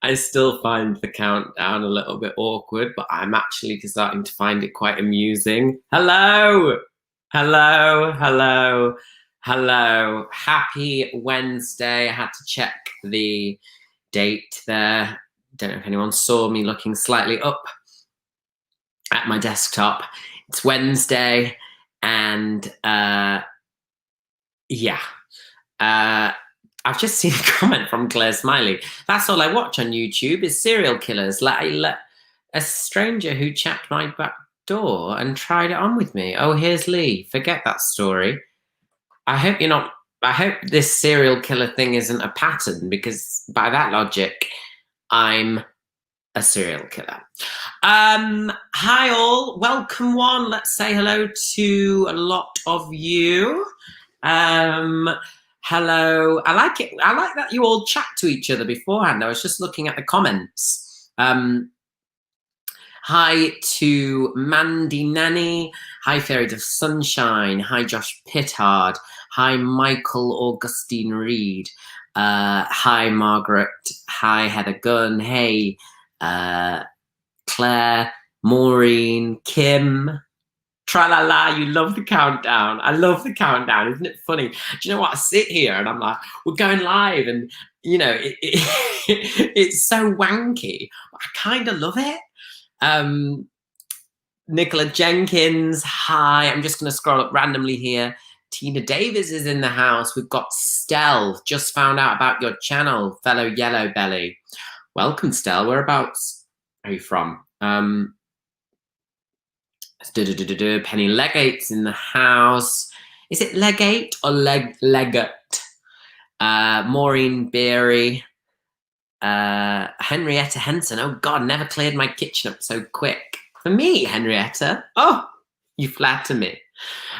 I still find the countdown a little bit awkward, but I'm actually starting to find it quite amusing. Hello, hello, hello, hello. Happy Wednesday. I had to check the date there. Don't know if anyone saw me looking slightly up at my desktop. It's Wednesday, and yeah. I've just seen a comment from Claire Smiley. That's all I watch on YouTube is serial killers. Like a stranger who checked my back door and tried it on with me. Oh, here's Lee. Forget that story. I hope you're not. I hope this serial killer thing isn't a pattern, because by that logic, I'm a serial killer. Hi all, welcome one. Let's say hello to a lot of you. Hello. I like it. I like that you all chat to each other beforehand. I was just looking at the comments. Hi to Mandy Nanny. Hi Fairy of Sunshine. Hi Josh Pittard. Hi Michael Augustine Reed. Hi Margaret. Hi Heather Gunn. Hey Claire, Maureen, Kim. Tra-la-la, you love the countdown. I love the countdown. Isn't it funny? Do you know what? I sit here and I'm like, we're going live, and you know, it's so wanky. I kind of love it. Nicola Jenkins, hi. I'm just going to scroll up randomly here. Tina Davis is in the house. We've got Stell. Just found out about your channel, fellow Yellow Belly. Welcome, Stell. Whereabouts are you from? Penny Legate's in the house. Is it Legate or Legate? Maureen Beery. Henrietta Henson. Oh God, never cleared my kitchen up so quick. For me, Henrietta. Oh, you flatter me.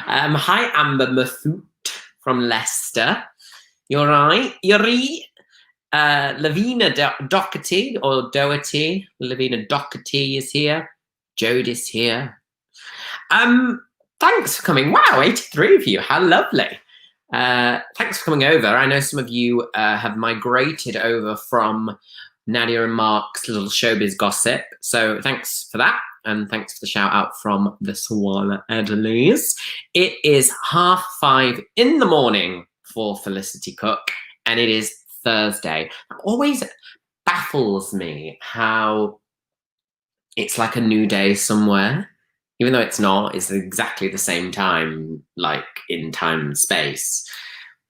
Hi, Amber Mafoot from Leicester. You're right. You're right. Lavina Doherty or Doherty. Lavina Doherty is here. Jodie's here. Thanks for coming. Wow, 83 of you. How lovely. Thanks for coming over. I know some of you have migrated over from Nadia and Mark's little showbiz gossip. So thanks for that. And thanks for the shout out from the Swan Edelise. It is 5:30 in the morning for Felicity Cook, and it is Thursday. It always baffles me how it's like a new day somewhere. Even though it's not, it's exactly the same time, like in time and space,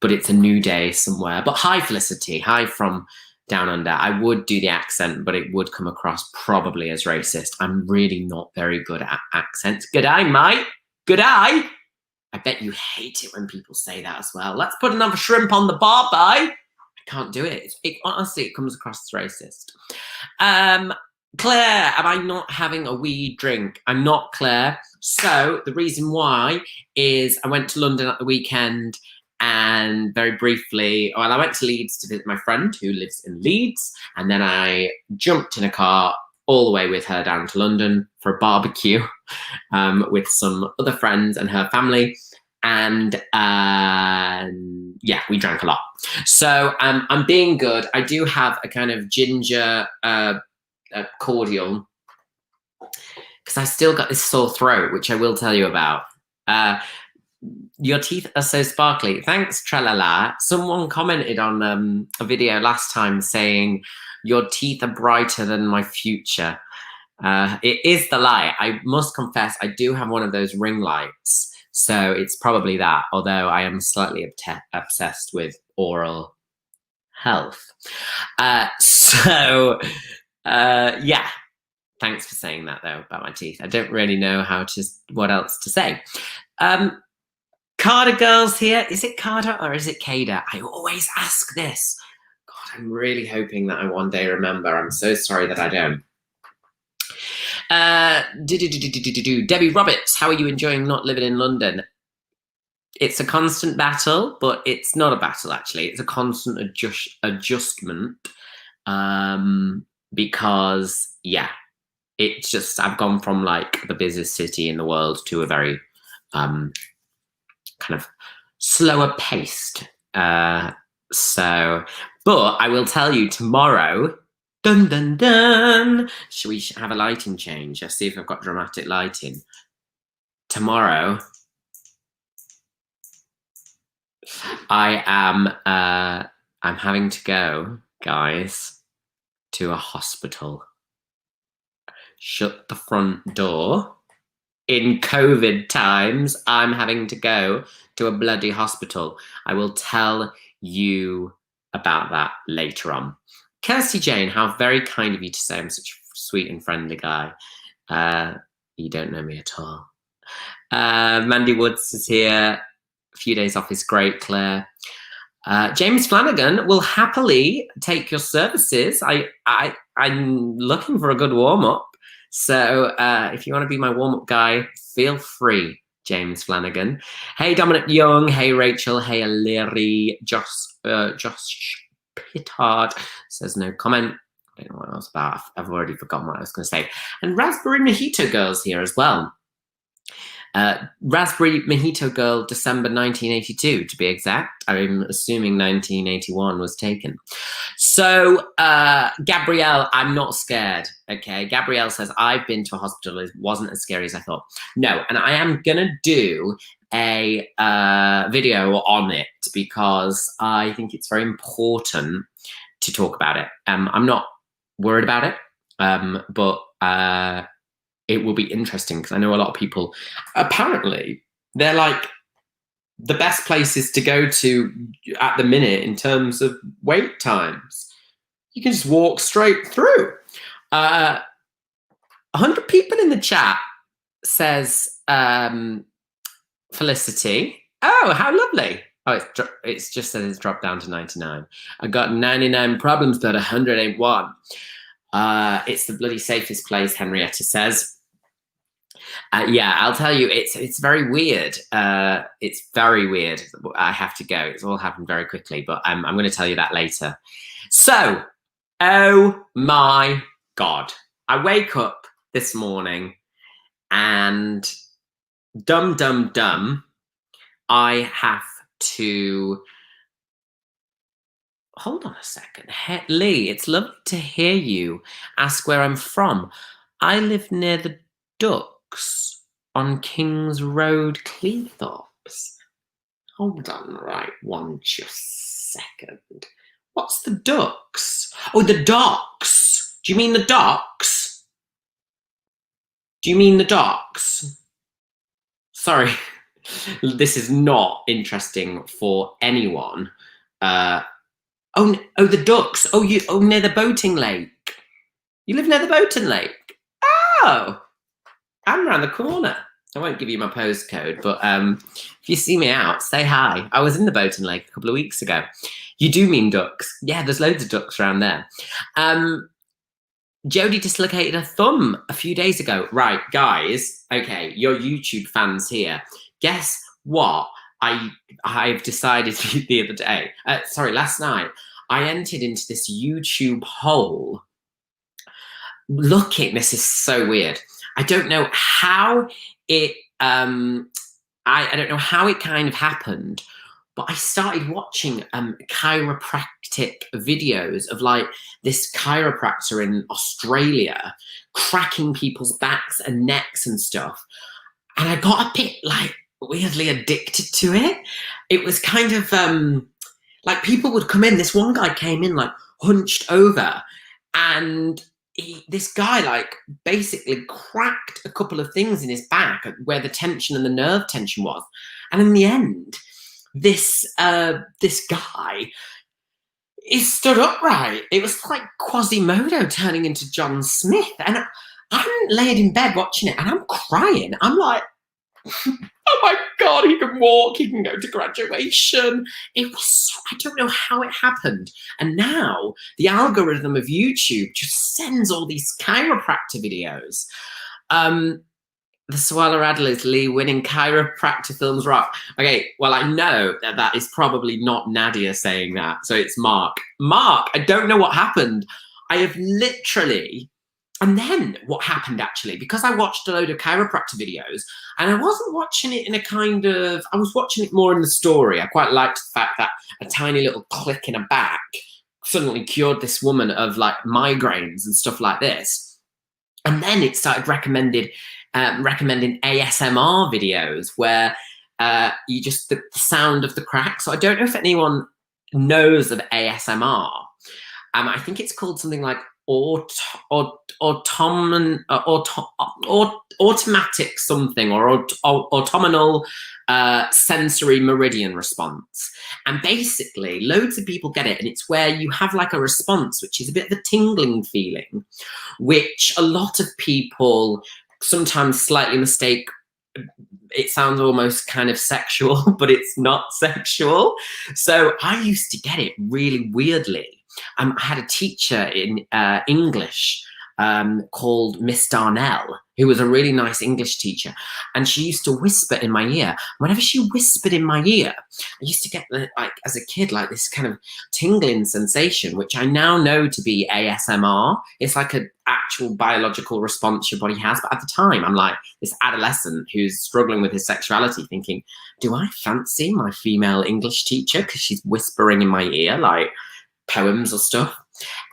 but it's a new day somewhere. But hi, Felicity. Hi from down under. I would do the accent, but it would come across probably as racist. I'm really not very good at accents. G'day, mate. G'day. I bet you hate it when people say that as well. Let's put another shrimp on the barbie. I can't do it. Honestly, it comes across as racist. Claire, am I not having a wee drink? I'm not, Claire. So the reason why is I went to London at the weekend, and very briefly, well, I went to Leeds to visit my friend who lives in Leeds, and then I jumped in a car all the way with her down to London for a barbecue with some other friends and her family. And yeah, we drank a lot. So I'm being good. I do have a kind of ginger cordial because I still got this sore throat, which I will tell you about. Your teeth are so sparkly. Thanks, Tralala. Someone commented on a video last time saying your teeth are brighter than my future. It is the light. I must confess, I do have one of those ring lights, so it's probably that, although I am slightly obsessed with oral health. Yeah, thanks for saying that though about my teeth. I don't really know what else to say. Carter girls here. Is it Carter or is it Kada? I always ask this. God, I'm really hoping that I one day remember. I'm so sorry that I don't. Debbie Roberts, how are you enjoying not living in London? It's a constant battle, but it's not a battle actually. It's a constant adjustment. Because yeah, it's just I've gone from like the busiest city in the world to a very kind of slower paced. But I will tell you tomorrow, Dun, dun, dun. Should we have a lighting change? Let's see if I've got dramatic lighting. Tomorrow, I'm having to go, guys, to a hospital. Shut the front door. In COVID times, I'm having to go to a bloody hospital. I will tell you about that later on. Kirsty Jane, how very kind of you to say I'm such a sweet and friendly guy. You don't know me at all. Mandy Woods is here. A few days off is great, Claire. James Flanagan will happily take your services. I'm looking for a good warm-up. So if you want to be my warm-up guy, feel free, James Flanagan. Hey, Dominic Young. Hey, Rachel. Hey, Leary. Josh Peart says no comment. I don't know what I was about. I've already forgotten what I was going to say. And Raspberry Mojito Girl's here as well. Raspberry Mojito Girl, December 1982, to be exact. I'm assuming 1981 was taken. So, Gabrielle, I'm not scared, okay? Gabrielle says, I've been to a hospital. It wasn't as scary as I thought. No, and I am going to do a video on it because I think it's very important to talk about it. I'm not worried about it, but it will be interesting because I know a lot of people, apparently, they're like the best places to go to at the minute in terms of wait times. You can just walk straight through. 100 people in the chat says Felicity. Oh, how lovely. Oh, it's just said it's dropped down to 99. I got 99 problems, but 100 ain't one. It's the bloody safest place, Henrietta says. Yeah, I'll tell you, it's very weird. It's very weird. I have to go. It's all happened very quickly, but I'm going to tell you that later. So, oh my God. I wake up this morning and dumb, I have to... Hold on a second. Lee, it's lovely to hear you ask where I'm from. I live near the Ducks on King's Road, Cleethorpes. Hold on, right, one just second. What's the Ducks? Oh, the Docks. Do you mean the Docks? Do you mean the Docks? Sorry, this is not interesting for anyone. Oh, the Ducks. Oh, near the boating lake. You live near the boating lake? Oh, I'm around the corner. I won't give you my postcode, but if you see me out, say hi. I was in the boating lake a couple of weeks ago. You do mean ducks. Yeah, there's loads of ducks around there. Jodie dislocated her thumb a few days ago. Right, guys. Okay, your YouTube fans here. Guess what? I've decided the other day. Last night. I entered into this YouTube hole. This is so weird. I don't know how it. I don't know how it kind of happened, but I started watching chiropractic videos of like this chiropractor in Australia cracking people's backs and necks and stuff, and I got a bit like weirdly addicted to it. It was kind of like people would come in. This one guy came in like hunched over, and this guy like basically cracked a couple of things in his back where the tension and the nerve tension was, and in the end, this guy is stood upright. It was like Quasimodo turning into John Smith, and I'm laid in bed watching it, and I'm crying. I'm like, oh my God, he can walk, he can go to graduation. It was so, I don't know how it happened. And now the algorithm of YouTube just sends all these chiropractor videos. The Swallow Adlers, Lee winning chiropractor films rock. Okay, well, I know that is probably not Nadia saying that. So it's Mark. Mark, I don't know what happened. I have literally... And then what happened actually, because I watched a load of chiropractor videos and I wasn't watching it in a kind of, I was watching it more in the story. I quite liked the fact that a tiny little click in a back suddenly cured this woman of like migraines and stuff like this. And then it started recommending ASMR videos where you just the sound of the crack. So I don't know if anyone knows of ASMR. I think it's called something like automatic something, or autonomial sensory meridian response. And basically loads of people get it, and it's where you have like a response which is a bit of a tingling feeling, which a lot of people sometimes slightly mistake. It sounds almost kind of sexual, but it's not sexual. So I used to get it really weirdly. I had a teacher in English called Miss Darnell, who was a really nice English teacher, and she used to whisper in my ear. Whenever she whispered in my ear, I used to get, like, as a kid, like this kind of tingling sensation, which I now know to be ASMR. It's like an actual biological response your body has. But at the time, I'm like this adolescent who's struggling with his sexuality, thinking, do I fancy my female English teacher because she's whispering in my ear like poems or stuff?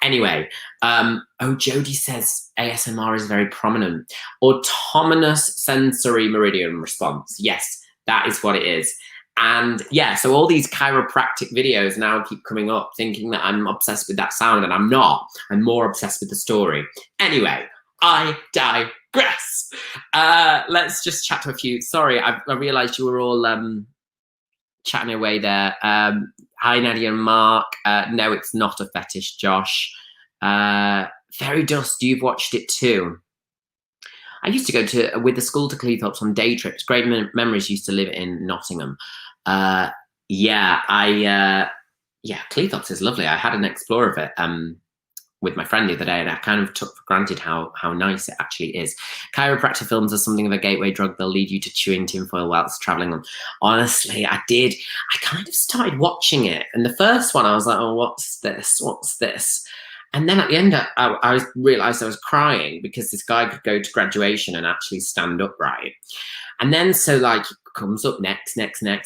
Anyway, Jodie says ASMR is very prominent. Autonomous sensory meridian response. Yes, that is what it is. And yeah, so all these chiropractic videos now keep coming up, thinking that I'm obsessed with that sound, and I'm not. I'm more obsessed with the story. Anyway, I digress. Let's just chat to a few. Sorry, I realized you were all chatting away there. Hi, Nadia and Mark. No, it's not a fetish, Josh. Fairy Dust, you've watched it too. I used to go with the school to Cleethorpes on day trips. Great memories. Used to live in Nottingham. Yeah, Cleethorpes is lovely. I had an explore of it with my friend the other day, and I kind of took for granted how nice it actually is. Chiropractic films are something of a gateway drug. They'll lead you to chewing tinfoil whilst traveling on. Honestly, I did. I kind of started watching it, and the first one I was like, oh, what's this? What's this? And then at the end, I realized I was crying because this guy could go to graduation and actually stand upright. And then so like it comes up next.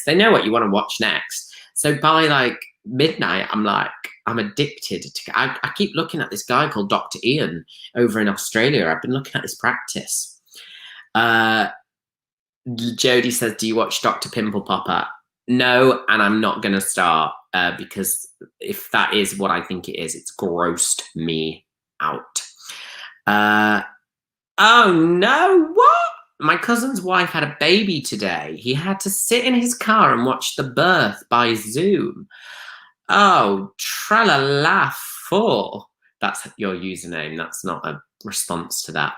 They know what you want to watch next. So by like midnight, I'm addicted to. I keep looking at this guy called Dr. Ian over in Australia. I've been looking at his practice. Jodie says, do you watch Dr. Pimple Popper? No, and I'm not going to start because if that is what I think it is, it's grossed me out. Oh no, what? My cousin's wife had a baby today. He had to sit in his car and watch the birth by Zoom. Oh, tralala four. That's your username. That's not a response to that.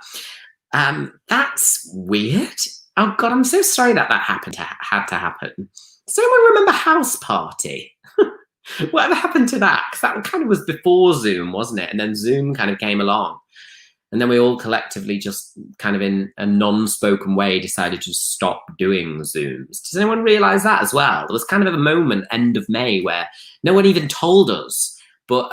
That's weird. Oh God, I'm so sorry that had to happen. Does anyone remember House Party? Whatever happened to that? Because that kind of was before Zoom, wasn't it? And then Zoom kind of came along. And then we all collectively just kind of in a non-spoken way decided to stop doing Zooms. Does anyone realize that as well? There was kind of a moment, end of May, where no one even told us, but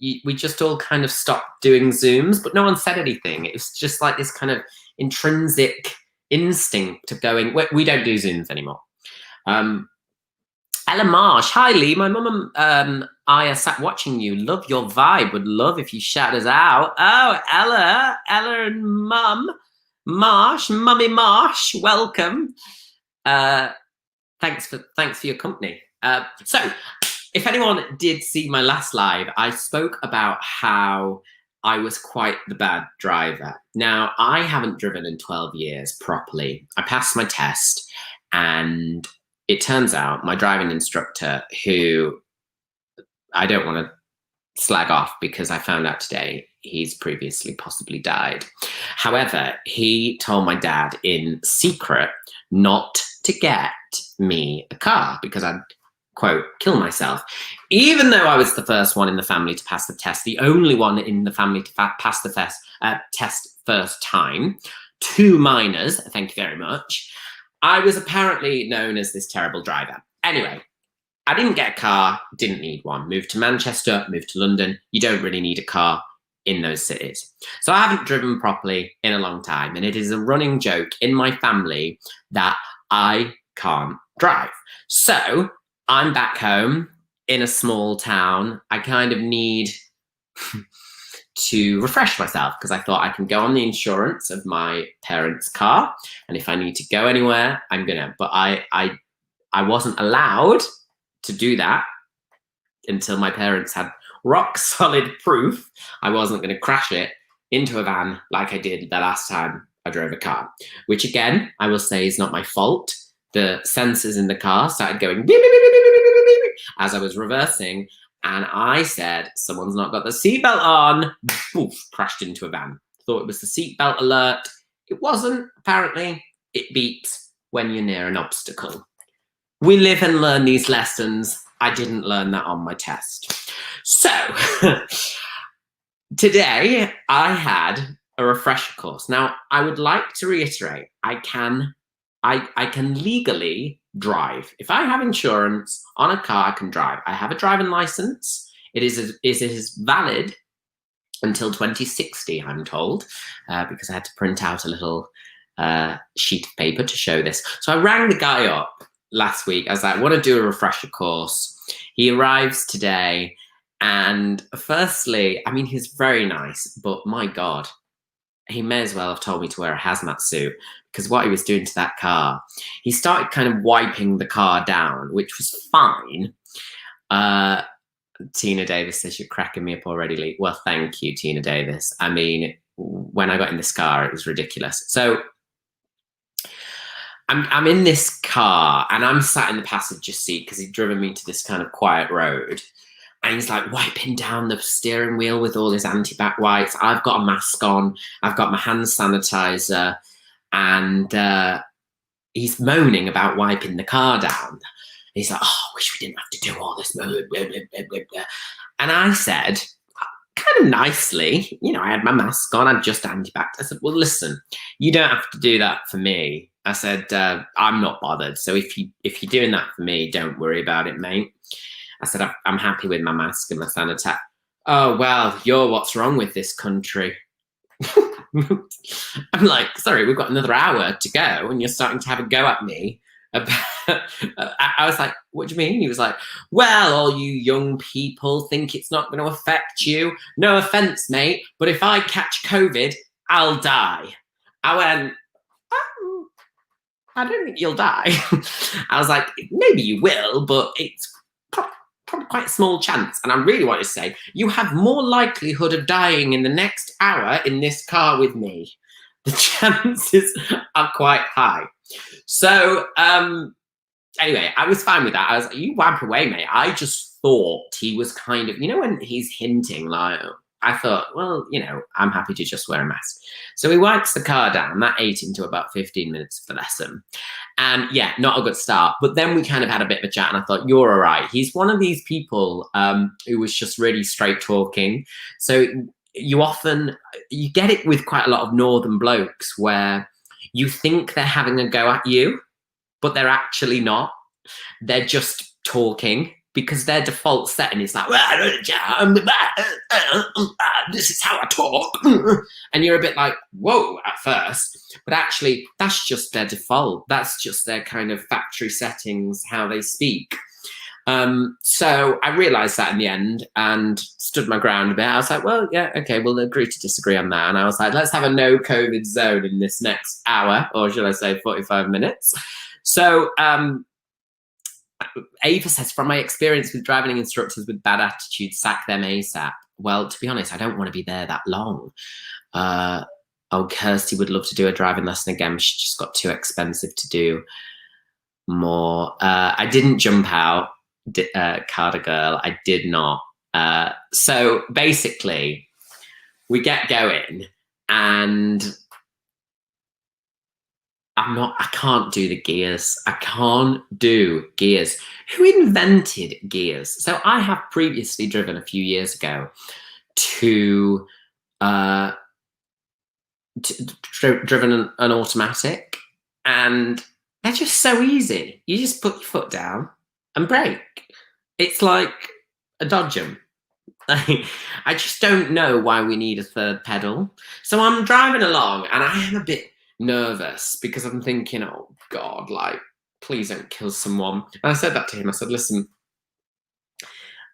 we just all kind of stopped doing Zooms, but no one said anything. It was just like this kind of intrinsic instinct of going, we don't do Zooms anymore. Ella Marsh, hi Lee, my mum and I are sat watching you. Love your vibe. Would love if you shout us out. Oh, Ella and Mum Marsh, Mummy Marsh, welcome. Thanks for your company. So, if anyone did see my last live, I spoke about how I was quite the bad driver. Now, I haven't driven in 12 years properly. I passed my test, and it turns out my driving instructor, who I don't want to slag off because I found out today he's previously possibly died. However, he told my dad in secret not to get me a car because I'd, quote, kill myself. Even though I was the first one in the family to pass the test, the only one in the family to pass the test first time, 2 minors, thank you very much. I was apparently known as this terrible driver. Anyway, I didn't get a car, didn't need one. Moved to Manchester, moved to London. You don't really need a car in those cities. So I haven't driven properly in a long time. And it is a running joke in my family that I can't drive. So I'm back home in a small town, I kind of need to refresh myself because I thought I can go on the insurance of my parents' car, and if I need to go anywhere, I'm gonna. But I wasn't allowed to do that until my parents had rock solid proof I wasn't going to crash it into a van like I did the last time I drove a car, which again, I will say is not my fault. The sensors in the car started going beep, beep, beep, beep, beep, beep, beep, beep, as I was reversing, and I said, someone's not got the seatbelt on. Poof, crashed into a van. Thought it was the seatbelt alert. It wasn't, apparently. It beeps when you're near an obstacle. We live and learn these lessons. I didn't learn that on my test. So, today I had a refresher course. Now, I would like to reiterate, I can legally drive. If I have insurance on a car, I can drive. I have a driving license. It is valid until 2060, I'm told, because I had to print out a little sheet of paper to show this. So I rang the guy up last week. I was like, I want to do a refresher course. He arrives today, and firstly, I mean, he's very nice, but my God, he may as well have told me to wear a hazmat suit, because what he was doing to that car, he started kind of wiping the car down, which was fine. Tina Davis says, you're cracking me up already, Lee. Well, thank you, Tina Davis. I mean, when I got in this car, it was ridiculous. So I'm in this car, and I'm sat in the passenger seat because he'd driven me to this kind of quiet road. And he's like wiping down the steering wheel with all his anti-bac wipes. I've got a mask on. I've got my hand sanitizer. And he's moaning about wiping the car down. He's like, oh, I wish we didn't have to do all this. And I said, kind of nicely, you know, I had my mask on. I'm just anti-bac. I said, well, listen, you don't have to do that for me. I said, I'm not bothered. So if you're doing that for me, don't worry about it, mate. I said, I'm happy with my mask and my sanitizer. Oh, well, you're what's wrong with this country. I'm like, sorry, we've got another hour to go, and you're starting to have a go at me. I was like, what do you mean? He was like, well, all you young people think it's not going to affect you. No offense, mate, but if I catch COVID, I'll die. I went, oh, I don't think you'll die. I was like, maybe you will, but it's probably quite a small chance. And I really want to say, you have more likelihood of dying in the next hour in this car with me. The chances are quite high. So anyway, I was fine with that. I was like, you wipe away, mate. I just thought he was kind of, you know, when he's hinting, like, I thought, well, you know, I'm happy to just wear a mask. So he wipes the car down. That ate into about 15 minutes of the lesson. And yeah, not a good start. But then we kind of had a bit of a chat, and I thought, you're all right. He's one of these people who was just really straight talking. So you get it with quite a lot of northern blokes where you think they're having a go at you, but they're actually not. They're just talking because their default setting is like, well, this is how I talk. And you're a bit like, whoa, at first. But actually, that's just their default. That's just their kind of factory settings, how they speak. So I realized that in the end and stood my ground a bit. I was like, well, yeah, okay, we'll agree to disagree on that. And I was like, let's have a no COVID zone in this next hour, or should I say 45 minutes? So Ava says, from my experience with driving instructors with bad attitude, sack them ASAP. Well, to be honest, I don't want to be there that long. Kirsty would love to do a driving lesson again. She just got too expensive to do more. I didn't jump out. Carter girl, I did not. So basically, we get going, and I can't do the gears. I can't do gears. Who invented gears? So I have previously driven a few years ago driven an automatic, and they're just so easy. You just put your foot down and brake. It's like a dodgem. I just don't know why we need a third pedal. So I'm driving along, and I am a bit nervous because I'm thinking, oh God, like, please don't kill someone. And I said that to him. I said, listen,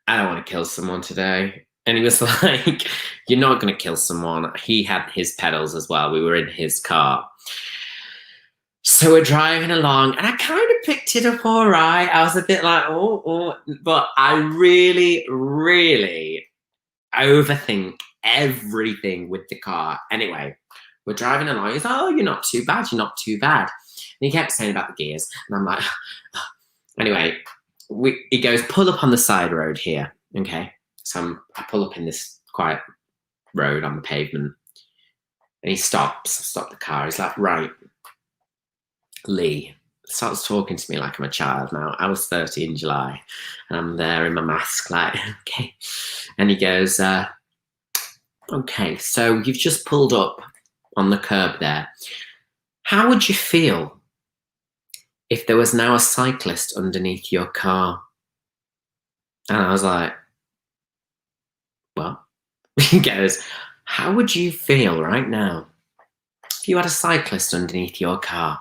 I don't want to kill someone today. And he was like, you're not going to kill someone. He had his pedals as well. We were in his car. So we're driving along, and I kind of picked it up all right. I was a bit like, oh, but I really, really overthink everything with the car. Anyway, we're driving along. He's like, oh, you're not too bad. You're not too bad. And he kept saying about the gears. And I'm like, anyway, he goes, pull up on the side road here. Okay. So I pull up in this quiet road on the pavement. And he stops. I stop the car. He's like, right. Lee starts talking to me like I'm a child now. I was 30 in July. And I'm there in my mask, like, okay. And he goes, okay, so you've just pulled up on the curb there. How would you feel if there was now a cyclist underneath your car? And I was like, what? He goes, how would you feel right now if you had a cyclist underneath your car?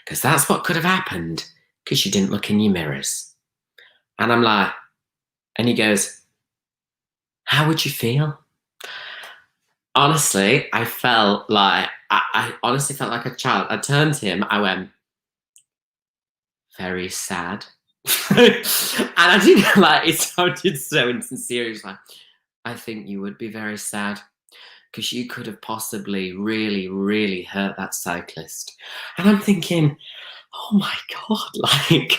Because that's what could have happened because you didn't look in your mirrors. And I'm like, and he goes, how would you feel? Honestly, I felt like, I honestly felt like a child. I turned to him, I went, very sad. And I didn't, like, it sounded so insincere. He was like, I think you would be very sad because you could have possibly really, really hurt that cyclist. And I'm thinking, oh my God, like,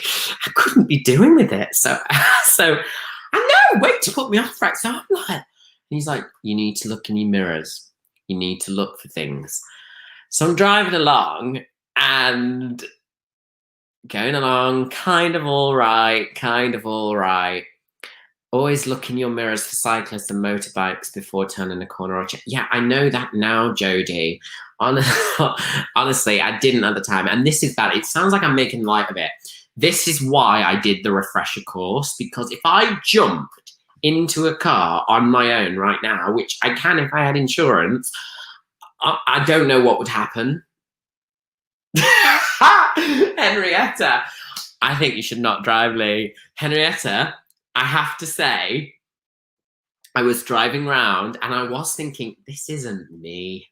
I couldn't be doing with it. So I know, wait to put me off, right? So I'm like, and he's like, you need to look in your mirrors. You need to look for things. So I'm driving along and going along, kind of all right. Always look in your mirrors for cyclists and motorbikes before turning a corner. Yeah, I know that now, Jodie. Honestly, I didn't at the time. And this is bad. It sounds like I'm making light of it. This is why I did the refresher course, because if I jumped into a car on my own right now, which I can if I had insurance, I don't know what would happen. Henrietta, I think you should not drive, Lee. Henrietta, I have to say, I was driving around and I was thinking, this isn't me.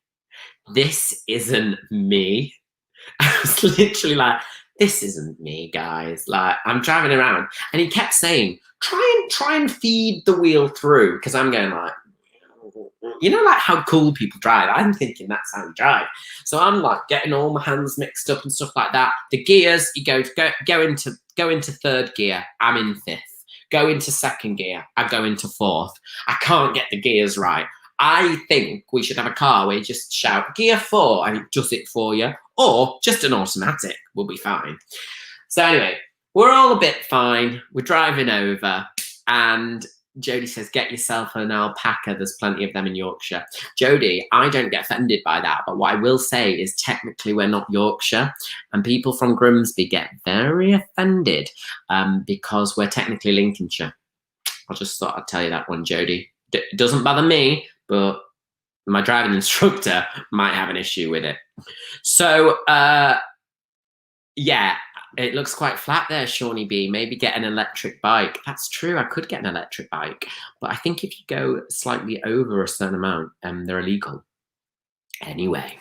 This isn't me. I was literally like, this isn't me, guys. Like, I'm driving around. And he kept saying, try and feed the wheel through. Because I'm going like, you know, like how cool people drive. I'm thinking that's how you drive. So I'm like getting all my hands mixed up and stuff like that. The gears, you go into third gear. I'm in fifth. Go into second gear. I go into fourth. I can't get the gears right. I think we should have a car where you just shout gear 4 and it does it for you, or just an automatic will be fine. So anyway, we're all a bit fine. We're driving over and Jodie says, get yourself an alpaca. There's plenty of them in Yorkshire. Jodie, I don't get offended by that. But what I will say is technically we're not Yorkshire. And people from Grimsby get very offended because we're technically Lincolnshire. I just thought I'd tell you that one, Jodie. It doesn't bother me, but my driving instructor might have an issue with it. So, yeah. It looks quite flat there, Shawnee B. Maybe get an electric bike. That's true. I could get an electric bike. But I think if you go slightly over a certain amount, they're illegal. Anyway,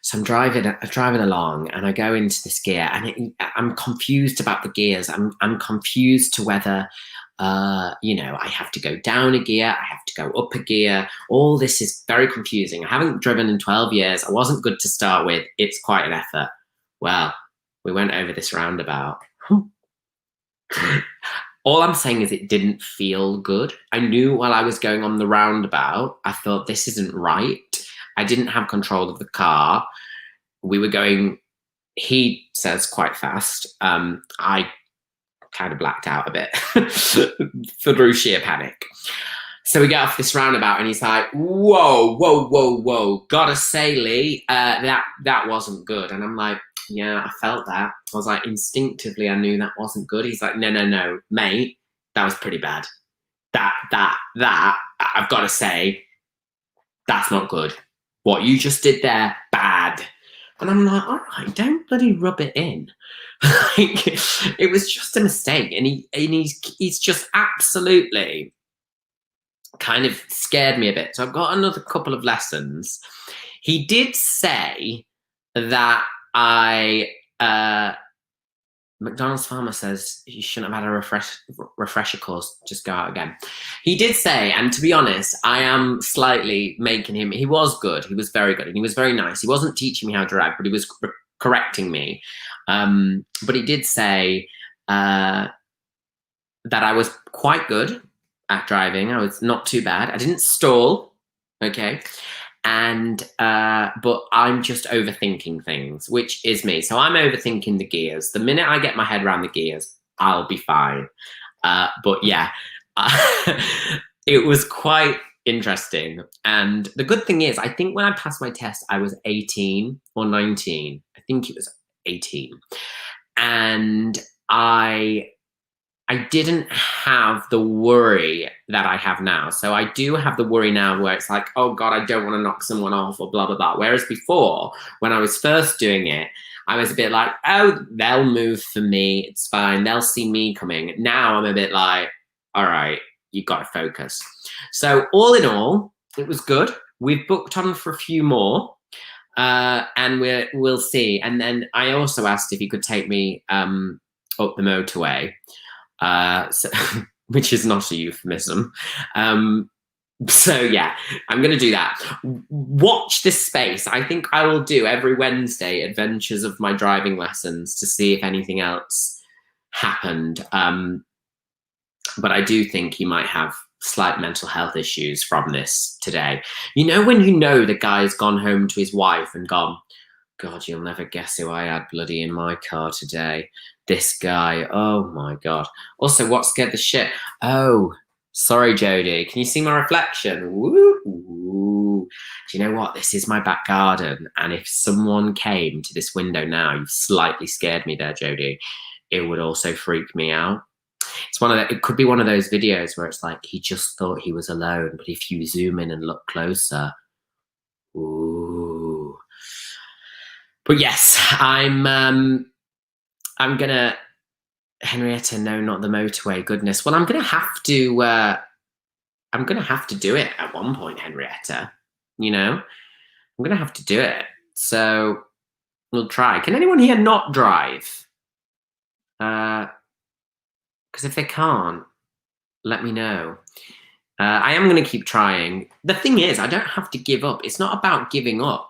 so I'm driving along and I go into this gear and I'm confused about the gears. I'm confused to whether, you know, I have to go down a gear. I have to go up a gear. All this is very confusing. I haven't driven in 12 years. I wasn't good to start with. It's quite an effort. Well, we went over this roundabout. All I'm saying is it didn't feel good. I knew while I was going on the roundabout, I thought this isn't right. I didn't have control of the car. We were going, he says, quite fast. I kind of blacked out a bit through sheer panic. So we get off this roundabout and he's like, whoa. Gotta say, Lee, that wasn't good. And I'm like, yeah, I felt that. I was like, instinctively, I knew that wasn't good. He's like, no, mate, that was pretty bad. That, I've got to say, that's not good. What you just did there, bad. And I'm like, all right, don't bloody rub it in. Like, it was just a mistake. And he's just absolutely kind of scared me a bit. So I've got another couple of lessons. He did say that McDonald's farmer says you shouldn't have had a refresher course, just go out again. He did say, and to be honest, I am slightly making him, he was good, he was very good, and he was very nice. He wasn't teaching me how to drive, but he was correcting me. But he did say that I was quite good at driving. I was not too bad. I didn't stall, okay? And but I'm just overthinking things, which is me. So I'm overthinking the gears. The minute I get my head around the gears, I'll be fine. But yeah, it was quite interesting. And the good thing is, I think when I passed my test, I was 18 or 19. I think it was 18. And I didn't have the worry that I have now. So I do have the worry now where it's like, oh God, I don't want to knock someone off or blah, blah, blah. Whereas before, when I was first doing it, I was a bit like, oh, they'll move for me. It's fine. They'll see me coming. Now I'm a bit like, all right, you've got to focus. So all in all, it was good. We've booked on for a few more. And we'll see. And then I also asked if he could take me up the motorway. So, which is not a euphemism. So yeah, I'm going to do that. Watch this space. I think I will do every Wednesday adventures of my driving lessons to see if anything else happened. But I do think he might have slight mental health issues from this today. You know, when you know the guy's gone home to his wife and gone, God, you'll never guess who I had bloody in my car today. This guy, oh my God. Also, what scared the shit? Oh, sorry, Jodie. Can you see my reflection? Woo. Do you know what? This is my back garden. And if someone came to this window now, you've slightly scared me there, Jodie, it would also freak me out. It's it could be one of those videos where it's like, he just thought he was alone. But if you zoom in and look closer, ooh. But yes, I'm gonna, Henrietta, no, not the motorway, goodness. Well, I'm gonna have to do it at one point, Henrietta, you know? I'm gonna have to do it. So we'll try. Can anyone here not drive? Because if they can't, let me know. I am gonna keep trying. The thing is, I don't have to give up. It's not about giving up.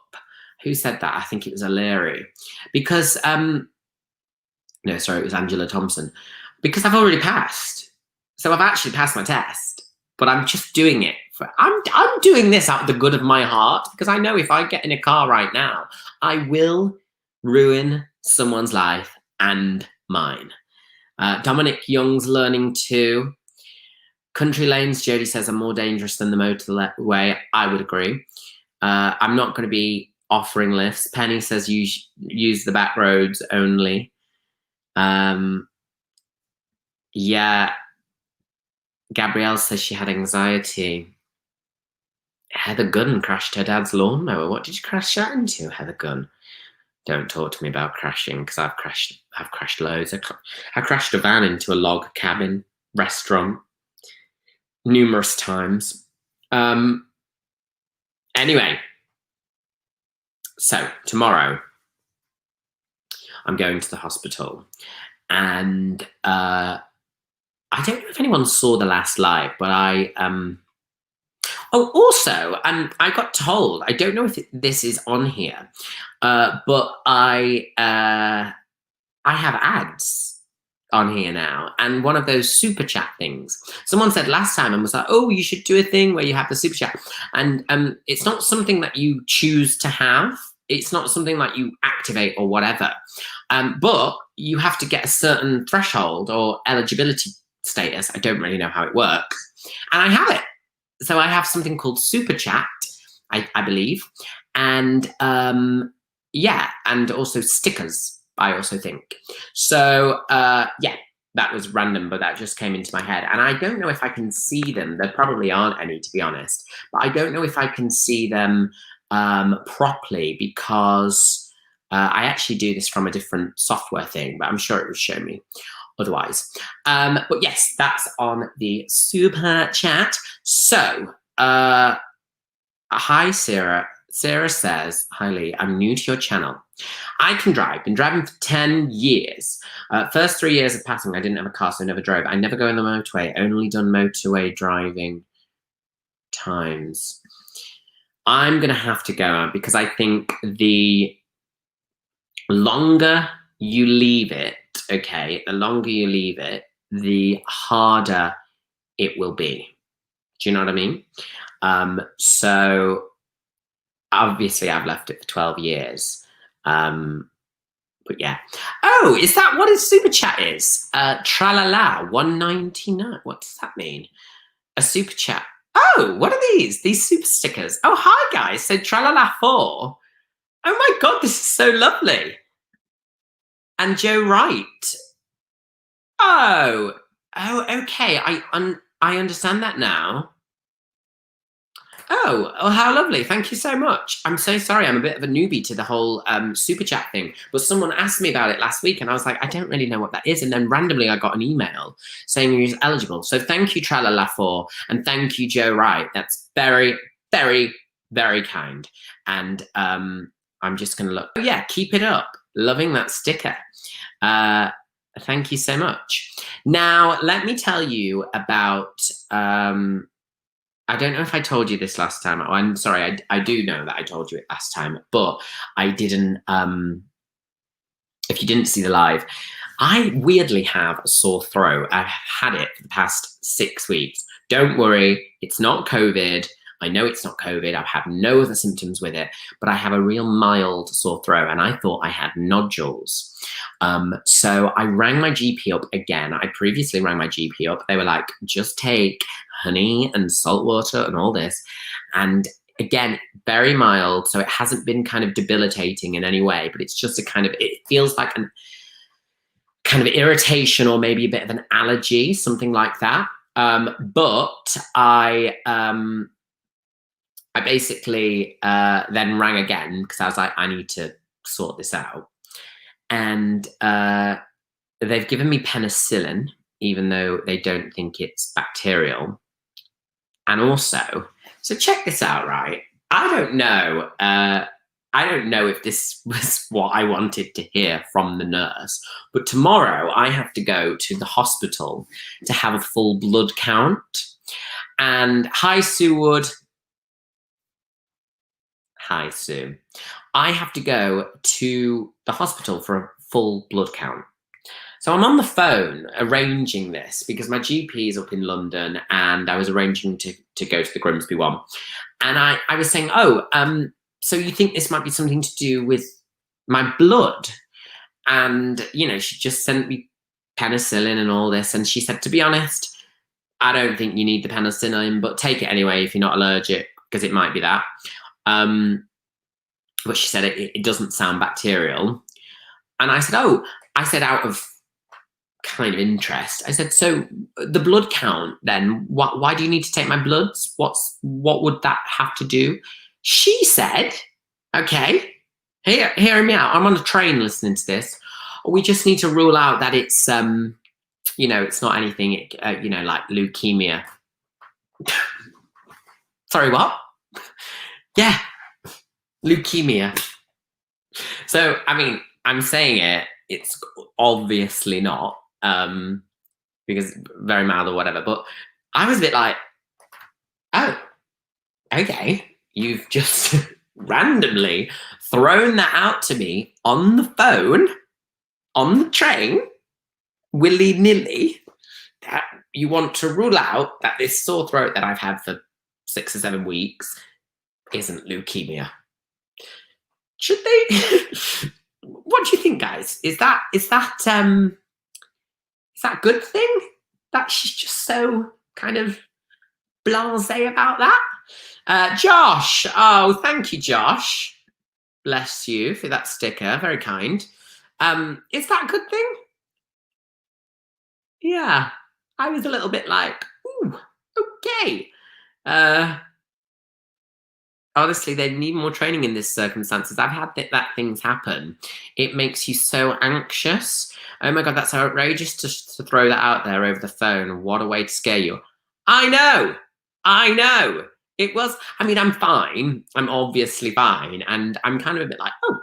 Who said that? I think it was O'Leary. Because, no, sorry, it was Angela Thompson. Because I've already passed. So I've actually passed my test. But I'm just doing it. I'm doing this out of the good of my heart. Because I know if I get in a car right now, I will ruin someone's life and mine. Dominic Young's learning too. Country lanes, Jodie says, are more dangerous than the motorway. I would agree. I'm not going to be offering lifts. Penny says use the back roads only. Yeah. Gabrielle says she had anxiety. Heather Gunn crashed her dad's lawnmower. What did you crash that into, Heather Gunn? Don't talk to me about crashing, because I've crashed loads. I crashed a van into a log cabin restaurant numerous times. Anyway, so tomorrow I'm going to the hospital, and I don't know if anyone saw the last live, but I also, I got told, I don't know if this is on here, but I have ads on here now, and one of those super chat things. Someone said last time and was like, oh, you should do a thing where you have the super chat. And it's not something that you choose to have. It's not something that you activate or whatever. But you have to get a certain threshold or eligibility status. I don't really know how it works. And I have it. So I have something called super chat, I believe. And yeah, and also stickers, I also think. So yeah, that was random, but that just came into my head. And I don't know if I can see them. There probably aren't any, to be honest. But I don't know if I can see them properly, because I actually do this from a different software thing, but I'm sure it would show me otherwise. But yes, that's on the super chat. So, hi, Sarah. Sarah says, hi, Lee, I'm new to your channel. I can drive, been driving for 10 years. First 3 years of passing, I didn't have a car, so I never drove. I never go on the motorway, only done motorway driving times. I'm going to have to go out because I think the longer you leave it, okay, the longer you leave it, the harder it will be. Do you know what I mean? So obviously I've left it for 12 years. But yeah. Oh, is that what his super chat is? Tralala, 199. What does that mean? A super chat. Oh, what are these? These super stickers. Oh, hi guys. So Tralala 4. Oh my God, this is so lovely. And Joe Wright. Oh, okay. I understand that now. Oh, how lovely. Thank you so much. I'm so sorry. I'm a bit of a newbie to the whole super chat thing. But someone asked me about it last week and I was like, I don't really know what that is. And then randomly I got an email saying he was eligible. So thank you, Tralala4. And thank you, Joe Wright. That's very, very, very kind. And I'm just going to look. Oh, yeah, keep it up. Loving that sticker. Thank you so much. Now, let me tell you about... I don't know if I told you this last time. Oh, I'm sorry, I do know that I told you it last time, but I didn't, if you didn't see the live, I weirdly have a sore throat. I've had it for the past 6 weeks. Don't worry, it's not COVID. I know it's not COVID. I've had no other symptoms with it, but I have a real mild sore throat and I thought I had nodules. So I rang my GP up again. I previously rang my GP up. They were like, just take honey and salt water and all this. And again, very mild. So it hasn't been kind of debilitating in any way, but it's just a kind of, it feels like a kind of irritation or maybe a bit of an allergy, something like that. But I basically then rang again because I was like, I need to sort this out. And they've given me penicillin, even though they don't think it's bacterial. And also, so check this out, right? I don't know if this was what I wanted to hear from the nurse, but tomorrow I have to go to the hospital to have a full blood count. And hi, Sue Wood. Hi, Sue. I have to go to the hospital for a full blood count. So I'm on the phone arranging this because my GP is up in London and I was arranging to go to the Grimsby one. And I was saying, so you think this might be something to do with my blood? And, you know, she just sent me penicillin and all this. And she said, to be honest, I don't think you need the penicillin, but take it anyway if you're not allergic, because it might be that. But she said it doesn't sound bacterial. And I said, out of kind of interest, I said, so the blood count then, why do you need to take my bloods? What would that have to do? She said, okay, hearing me out, I'm on a train listening to this. We just need to rule out that it's, you know, it's not anything, you know, like leukemia. Sorry, what? Yeah, leukemia. So, I mean, I'm saying it's obviously not, because very mild or whatever, but I was a bit like, oh, okay, you've just randomly thrown that out to me on the phone, on the train, willy-nilly, that you want to rule out that this sore throat that I've had for 6 or 7 weeks isn't leukemia. Should they? What do you think, guys? Is that a good thing that she's just so kind of blasé about that? Josh, oh, thank you, Josh. Bless you for that sticker, very kind. Is that a good thing? Yeah, I was a little bit like, ooh, okay. Honestly, they need more training in this circumstances. I've had that things happen. It makes you so anxious. Oh my God, that's outrageous to throw that out there over the phone. What a way to scare you. I know. I know. It was, I mean, I'm fine. I'm obviously fine. And I'm kind of a bit like, oh,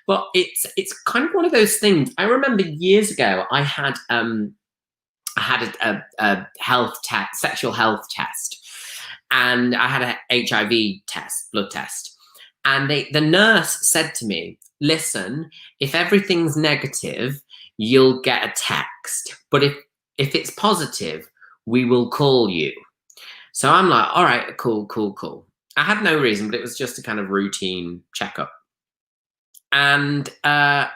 but it's kind of one of those things. I remember years ago, I had a health test, sexual health test, and I had a HIV test, blood test, and the nurse said to me, "Listen, if everything's negative, you'll get a text, but if it's positive, we will call you." So I'm like, "All right, cool, cool, cool." I had no reason, but it was just a kind of routine checkup, and I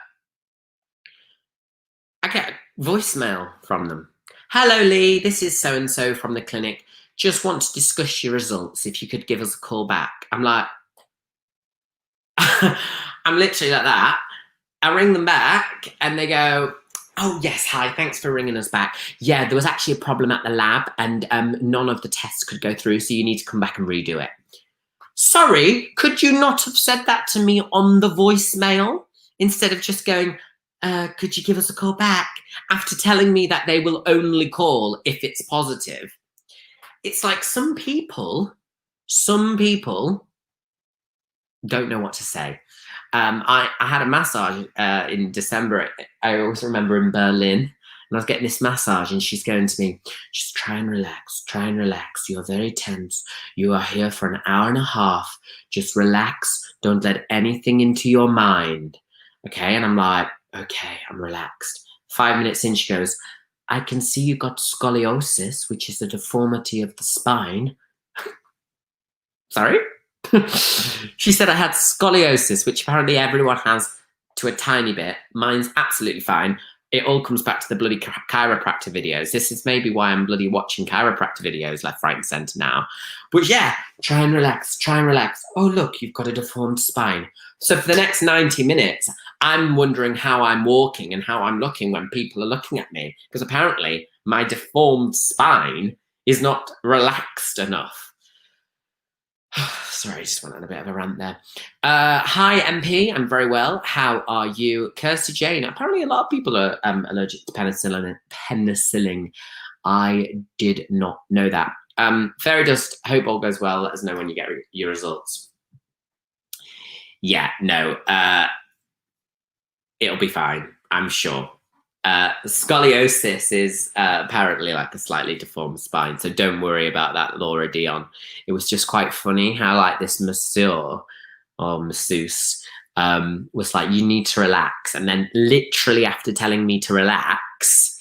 get a voicemail from them. "Hello, Lee. This is so and so from the clinic. Just want to discuss your results. If you could give us a call back." I'm like, I'm literally like that. I ring them back and they go, "Oh, yes. Hi. Thanks for ringing us back. Yeah, there was actually a problem at the lab and none of the tests could go through. So you need to come back and redo it." Sorry, could you not have said that to me on the voicemail instead of just going, "Could you give us a call back?" after telling me that they will only call if it's positive? It's like some people don't know what to say. I had a massage in December. I always remember in Berlin, and I was getting this massage, and she's going to me, "Just try and relax, try and relax. You're very tense. You are here for an hour and a half. Just relax. Don't let anything into your mind." Okay, and I'm like, okay, I'm relaxed. 5 minutes in, she goes, "I can see you got scoliosis, which is a deformity of the spine." Sorry? She said I had scoliosis, which apparently everyone has to a tiny bit. Mine's absolutely fine. It all comes back to the bloody chiropractor videos. This is maybe why I'm bloody watching chiropractor videos left, right, and centre now. But yeah, try and relax, try and relax. "Oh, look, you've got a deformed spine." So for the next 90 minutes, I'm wondering how I'm walking and how I'm looking when people are looking at me. Because apparently my deformed spine is not relaxed enough. Sorry, I just went on a bit of a rant there. Hi, MP. I'm very well. How are you? Kirsty Jane. Apparently, a lot of people are allergic to penicillin. I did not know that. Fairy Dust, hope all goes well. Let us know when you get your results. Yeah, no. It'll be fine, I'm sure. Scoliosis is apparently like a slightly deformed spine, so don't worry about that, Laura Dion. It was just quite funny how like this masseur or masseuse was like, "You need to relax," and then literally after telling me to relax,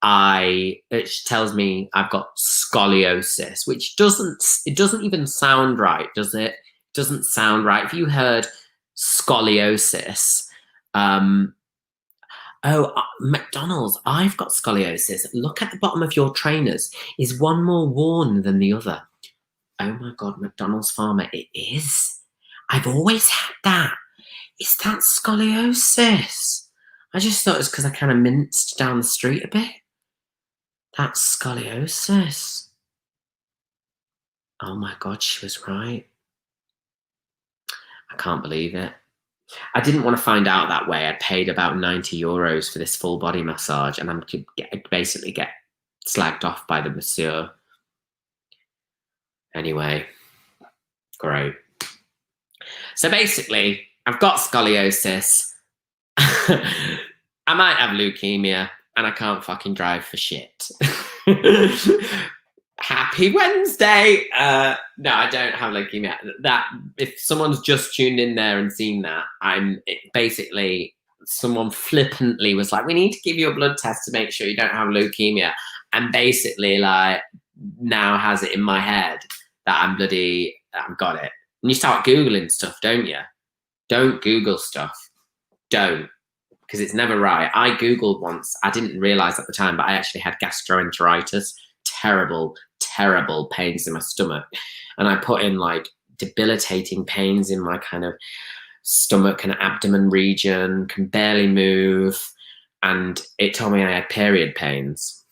it tells me I've got scoliosis, which doesn't even sound right, does it? It doesn't sound right. If you heard scoliosis, oh, McDonald's, I've got scoliosis. Look at the bottom of your trainers. Is one more worn than the other? Oh my God, McDonald's farmer, it is. I've always had that. Is that scoliosis? I just thought it was because I kind of minced down the street a bit. That's scoliosis. Oh my God, she was right. I can't believe it. I didn't want to find out that way. I paid about 90 euros for this full body massage, and I could basically get slagged off by the masseur. Anyway, great. So basically, I've got scoliosis. I might have leukemia, and I can't fucking drive for shit. Happy Wednesday. No, I don't have leukemia. That if someone's just tuned in there and seen that, basically someone flippantly was like, "We need to give you a blood test to make sure you don't have leukemia," and basically like now has it in my head that I've got it. And you start Googling stuff, don't you? Don't Google stuff. Don't. Because it's never right. I Googled once. I didn't realize at the time, but I actually had gastroenteritis. Terrible, terrible pains in my stomach. And I put in like debilitating pains in my kind of stomach and abdomen region, can barely move. And it told me I had period pains.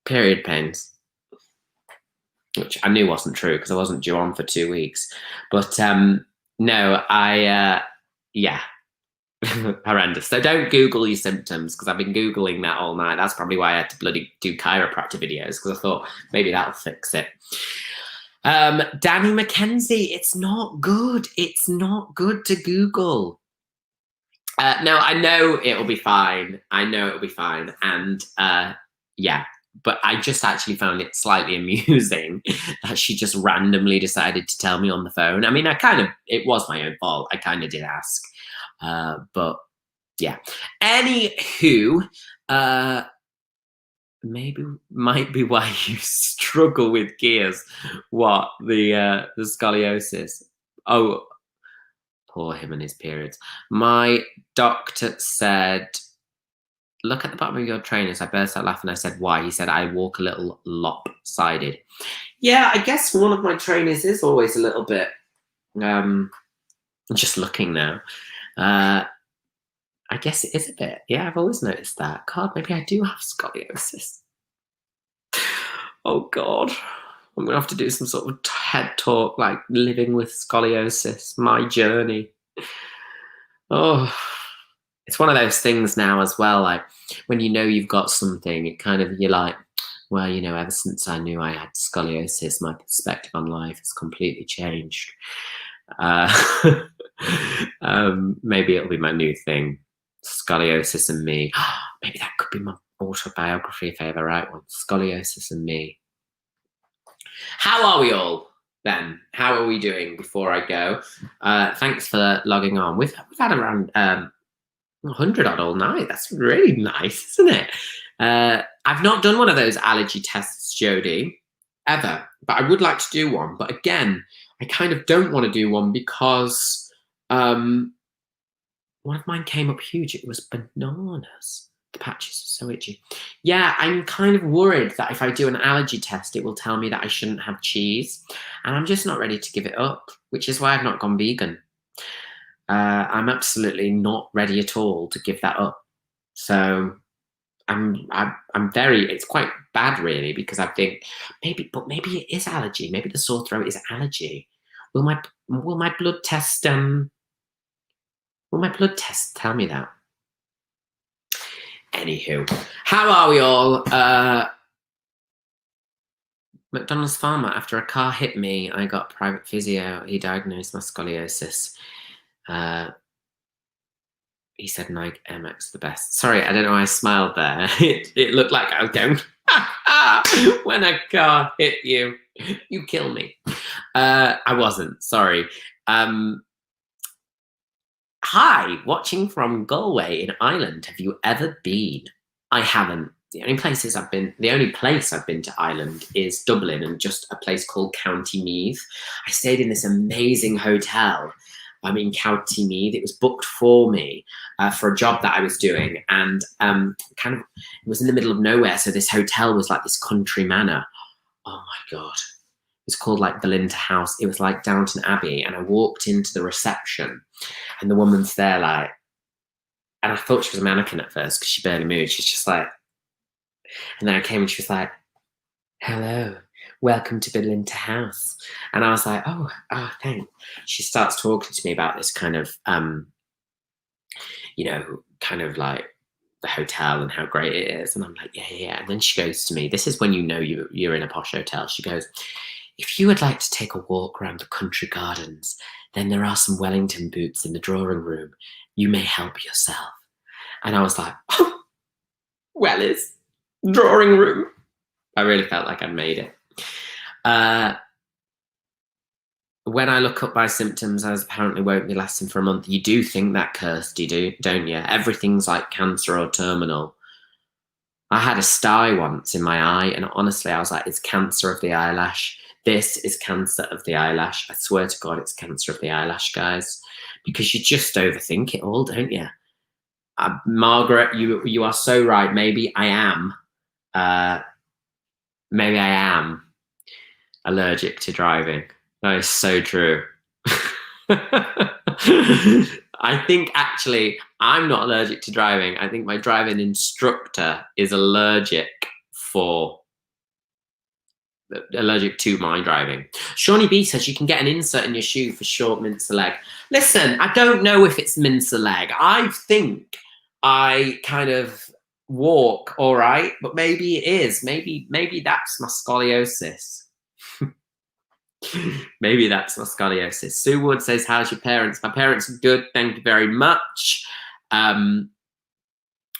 Period pains. which I knew wasn't true because I wasn't due on for 2 weeks. But no, yeah, horrendous. So don't Google your symptoms because I've been Googling that all night. That's probably why I had to bloody do chiropractor videos because I thought maybe that'll fix it. Danny McKenzie, it's not good. It's not good to Google. No, I know it'll be fine. I know it'll be fine. And yeah, but I just actually found it slightly amusing that she just randomly decided to tell me on the phone. I mean, it was my own fault. I kind of did ask. But yeah. Anywho, maybe might be why you struggle with gears. What? The scoliosis. Oh, poor him and his periods. My doctor said, look at the bottom of your trainers. I burst out laughing. I said, why? He said, I walk a little lopsided. Yeah, I guess one of my trainers is always a little bit, just looking now. I guess it is a bit. Yeah, I've always noticed that. God, maybe I do have scoliosis. Oh, God. I'm going to have to do some sort of TED talk, like living with scoliosis, my journey. Oh, it's one of those things now as well. Like when you know you've got something, it kind of, you're like, well, you know, ever since I knew I had scoliosis, my perspective on life has completely changed. Maybe it'll be my new thing, scoliosis and me. Maybe that could be my autobiography if I ever write one, scoliosis and me. How are we all then? How are we doing before I go? Thanks for logging on. We've had around 100 odd all night. That's really nice, isn't it? I've not done one of those allergy tests, Jodie, ever, but I would like to do one. But again, I kind of don't want to do one because one of mine came up huge. It was bananas. The patches are so itchy. Yeah, I'm kind of worried that if I do an allergy test, it will tell me that I shouldn't have cheese. And I'm just not ready to give it up, which is why I've not gone vegan. I'm absolutely not ready at all to give that up. So I'm very, it's quite bad really, because I think maybe it is allergy. Maybe the sore throat is allergy. Will my blood test tell me that? Anywho, how are we all? McDonald's farmer, after a car hit me, I got private physio. He diagnosed my scoliosis. He said Nike Air Max the best. Sorry, I don't know why I smiled there. It looked like I was going, when a car hit you, you kill me. I wasn't, sorry. Hi, watching from Galway in Ireland. Have you ever been? I haven't. The only place I've been to Ireland is Dublin and just a place called County Meath. I stayed in this amazing hotel in County Meath. It was booked for me for a job that I was doing, and it was in the middle of nowhere. So this hotel was like this country manor. Oh my God. It's called like the Linter House. It was like Downton Abbey. And I walked into the reception and the woman's there like, and I thought she was a mannequin at first because she barely moved. She's just like, and then I came and she was like, hello, welcome to the Linter House. And I was like, oh, thanks. She starts talking to me about this kind of, kind of like the hotel and how great it is. And I'm like, yeah. And then she goes to me, this is when you know you're in a posh hotel. She goes, if you would like to take a walk around the country gardens, then there are some Wellington boots in the drawing room. You may help yourself. And I was like, oh, Wellies, drawing room. I really felt like I'd made it. When I look up my symptoms, as apparently won't be lasting for a month, you do think that, Kirsty, don't you? Everything's like cancer or terminal. I had a sty once in my eye, and honestly, I was like, it's cancer of the eyelash. This is cancer of the eyelash. I swear to God, it's cancer of the eyelash, guys. Because you just overthink it all, don't you? Margaret, you are so right. Maybe I am allergic to driving. That is so true. I think actually I'm not allergic to driving. I think my driving instructor is allergic for allergic to my driving. Shawnee B says you can get an insert in your shoe for short mincer leg. Listen, I don't know if it's mincer leg. I think I kind of walk all right, but maybe it is. Maybe that's my scoliosis. Maybe that's my scoliosis. Sue Wood says, how's your parents? My parents are good, thank you very much.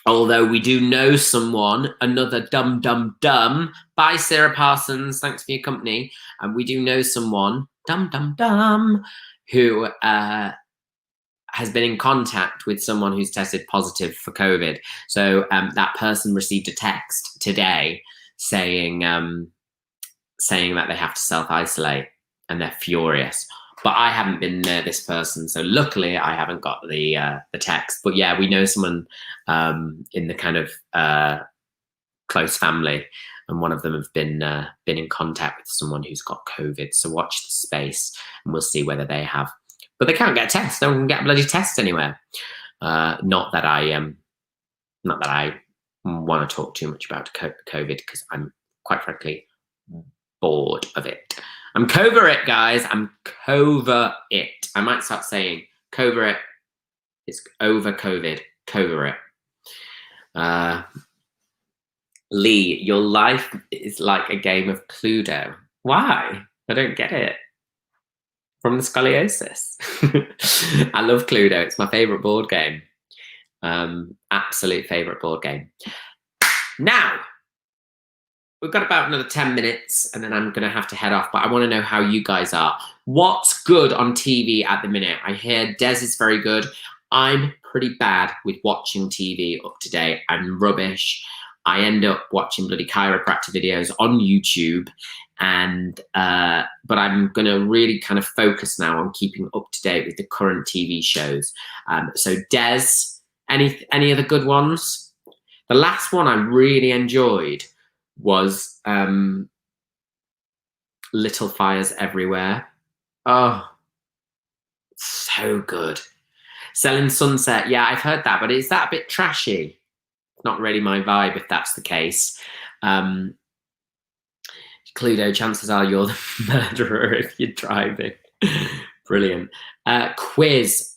Although we do know someone, another dumb. Bye, Sarah Parsons. Thanks for your company. And we do know someone, dumb, who has been in contact with someone who's tested positive for COVID. So that person received a text today saying that they have to self-isolate, and they're furious. But I haven't been near this person, so luckily I haven't got the text. But yeah, we know someone in the kind of close family, and one of them have been in contact with someone who's got COVID. So watch the space, and we'll see whether they have. But they can't get a test. No one can get a bloody test anywhere. Not that I want to talk too much about COVID, because I'm quite frankly bored of it. I'm cover it, guys. I'm cover it. I might start saying cover it. It's over COVID. Cover it. Lee, your life is like a game of Cluedo. Why? I don't get it. From the scoliosis. I love Cluedo. It's my favorite board game. Absolute favorite board game. Now, we've got about another 10 minutes and then I'm going to have to head off, but I want to know how you guys are. What's good on TV at the minute? I hear Des is very good. I'm pretty bad with watching TV up to date. I'm rubbish. I end up watching bloody chiropractor videos on YouTube, and but I'm going to really kind of focus now on keeping up to date with the current TV shows. So Des, any other good ones? The last one I really enjoyed was Little Fires Everywhere. Oh, so good. Selling Sunset. Yeah, I've heard that, but is that a bit trashy? Not really my vibe, if that's the case. Cluedo, chances are you're the murderer if you're driving. Brilliant. Quiz.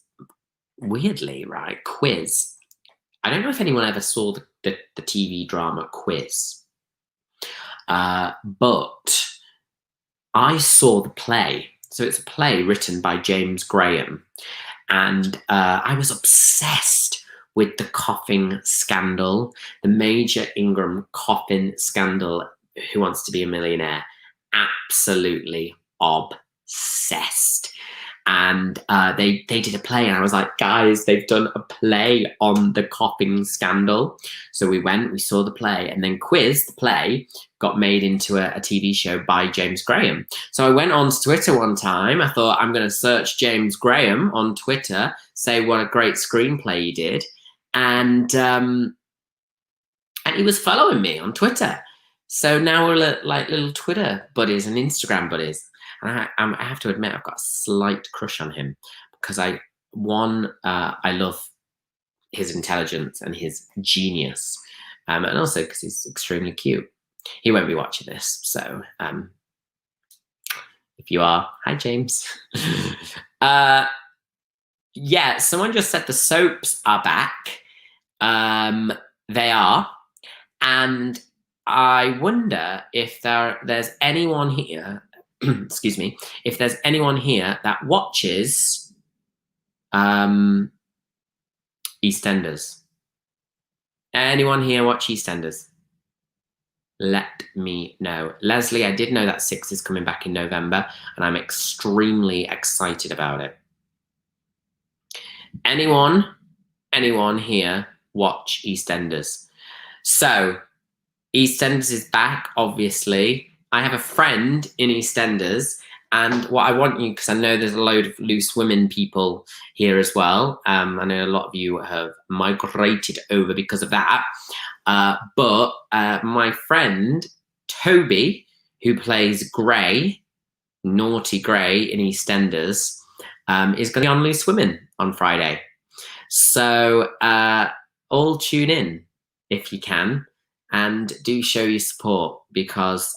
Weirdly, right? Quiz. I don't know if anyone ever saw the TV drama Quiz. But I saw the play. So it's a play written by James Graham. And I was obsessed with the coughing scandal, the Major Ingram coffin scandal. Who Wants to Be a Millionaire? Absolutely obsessed. And they did a play, and I was like, guys, they've done a play on the coughing scandal. So we went, we saw the play, and then Quiz, the play, got made into a TV show by James Graham. So I went on Twitter one time. I thought, I'm going to search James Graham on Twitter, say what a great screenplay he did. And he was following me on Twitter. So now we're like little Twitter buddies and Instagram buddies. And I have to admit, I've got a slight crush on him because I love his intelligence and his genius, and also because he's extremely cute. He won't be watching this, so if you are, hi James. Yeah, someone just said the soaps are back. They are, and I wonder if there's anyone here. Excuse me, if there's anyone here that watches EastEnders. Anyone here watch EastEnders? Let me know. Leslie, I did know that 6 is coming back in November, and I'm extremely excited about it. Anyone here watch EastEnders? So EastEnders is back, obviously. I have a friend in EastEnders, and what I want you, because I know there's a load of loose women people here as well. I know a lot of you have migrated over because of that. But my friend, Toby, who plays Gray, Naughty Gray in EastEnders, is going to be on Loose Women on Friday. So all tune in if you can. And do show your support because,